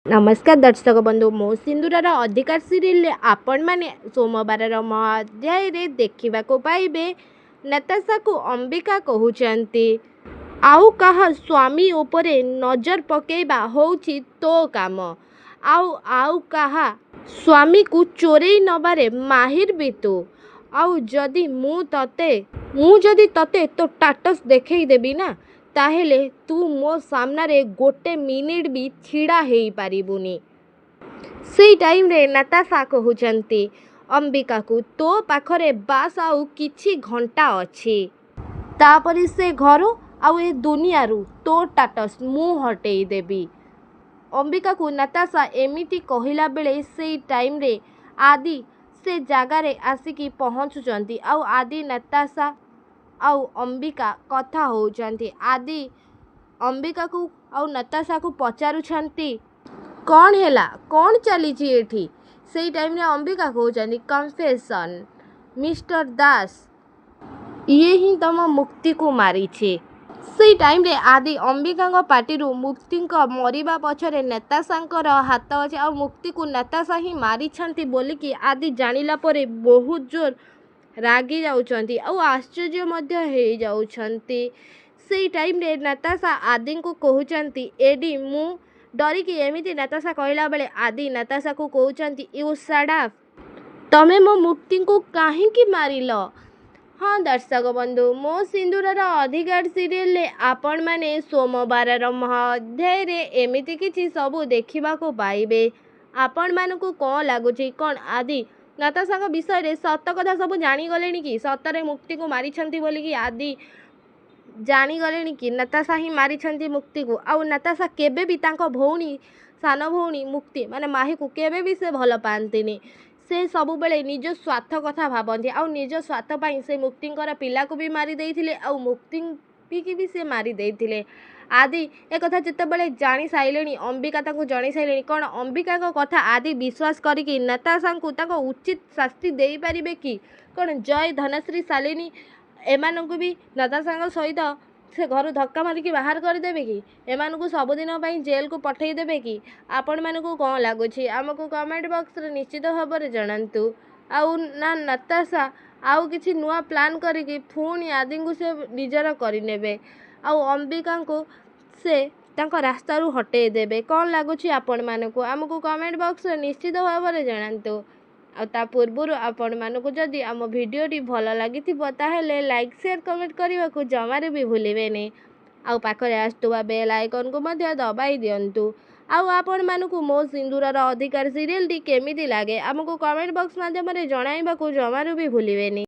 नमस्कार दर्शक बंधु मो सिंदूरर अधिकार सीरियल आपण मैंने सोमवार अध्याय देखा पाइबे। नताशा को अंबिका कहते आउ कहा स्वामी उपरे नजर पकेबा होउछि तो काम आउ आउ कहा स्वामी को चोरई नबारे माहिर भी तू आउ जदि मु जदि तते तो टाटस देखई देबी ना ताहेले तू मो सामने गोटे मिनिट भी छिड़ा हेई पारिबुनी। से टाइम रे नताशा कहते अंबिका को तो पाखरे बास आउ किछि घंटा अच्छी तापरे से घर आउ ए दुनिया रू तो टाटस मु हटेई देबी। अंबिका को नताशा एमिति कहला बेले से टाइम रे आदि से जगार आसिकी पहुँचुचंती आउ आदि नताशा आउ अंबिका कथा होउचंती। आदि अंबिका को आउ नताशा को पचारुछंती कौन हैला कौन चली एठी। से टाइम रे अंबिका कहउचंती कन्फेशन मिस्टर दास ये ही तम मुक्ति को मारी छे। से टाइम रे आदि अंबिका पार्टी मुक्ति मरिबा पछरे नताशांकर हाथ अच्छे आ मुक्ति को नताशा ही मारी छंती बोलिकी आदि जानिला परे बहुत जोर रागी जाउछंती आ आश्चर्य मध्य हे जाउछंती। से टाइम रे नताशा आदि को कहउछंती एडी मु डरिकी एमिति नताशा कहला बेले आदि नताशा को कहउछंती यू शट अप तमे मो मुक्ति को काहेकि मारिल। हाँ दर्शक बंधु मो सिंदूरर अधिकार सीरियल आपण माने सोमवार अध्याय रे एमिति किछि सबु देखिबा को पाइबे। आपण मानकु कौन लगुछि कौन आदि नताशा विषय रे सत कथा सब जानी गलेनी कि सतरे मुक्ति को मारी छंती बोली कि आदि जानी गलेनी कि नताशा ही मारी छंती मुक्ति को आउ नताशा केबे भी तांको भौणी सान भौणी मुक्ति माने माही को केबे भी से भल पांतिनी। से सबु बेले निज स्वार्थ कथा भाबंती आउ निज स्वार्थ पाई से मुक्तिंकर पिला को भी मारी देइथिले आउ मुक्ति की भी से मारी देइथिले। आदि एक कथा जितेबाला जानी साइलेनी अंबिका तांको जणी साइलेनी कौन अंबिका को कथा आदि विश्वास करिकी नताशा को तांको उचित शास्ति देई पारिबे कि कौन जय धनश्री शालिनी एमानंकु भी नताशा सहित से घर धक्का मारिकी बाहर करदेवे कि एमानंकु सबुदिन जेल को पठेई देबे कि आपण मानकु कौन लगुछि आमको कमेंट बॉक्स रे निश्चित भाव में जणांतु। आउ ना नताशा आउ किछि नुआ प्लान करिकी पुणी आदि को से निजर करिनेबे आउ अंबिका को से तांको रास्ता रू हटे देबे कौन लगुछि आपण मानकु आमको कमेंट बॉक्स रे निश्चित भाव में जणांतु। आ ता पूर्व आपण मानकु जदि आम भिडियोटी भल लागिथिबो ताहेले लाइक शेयर कमेंट करने को जमारे भी भूलिबेनी आउ पाखरे आसुवा बेल आइकन को मध्य दबाई दियंतु। आउ आपण मानकु मो सिंदूरर अधिकार सीरियल टी केमिति लागे आमको कमेंट बॉक्स माध्यम रे जणाइबा को जमारे भी भूलिबेनी।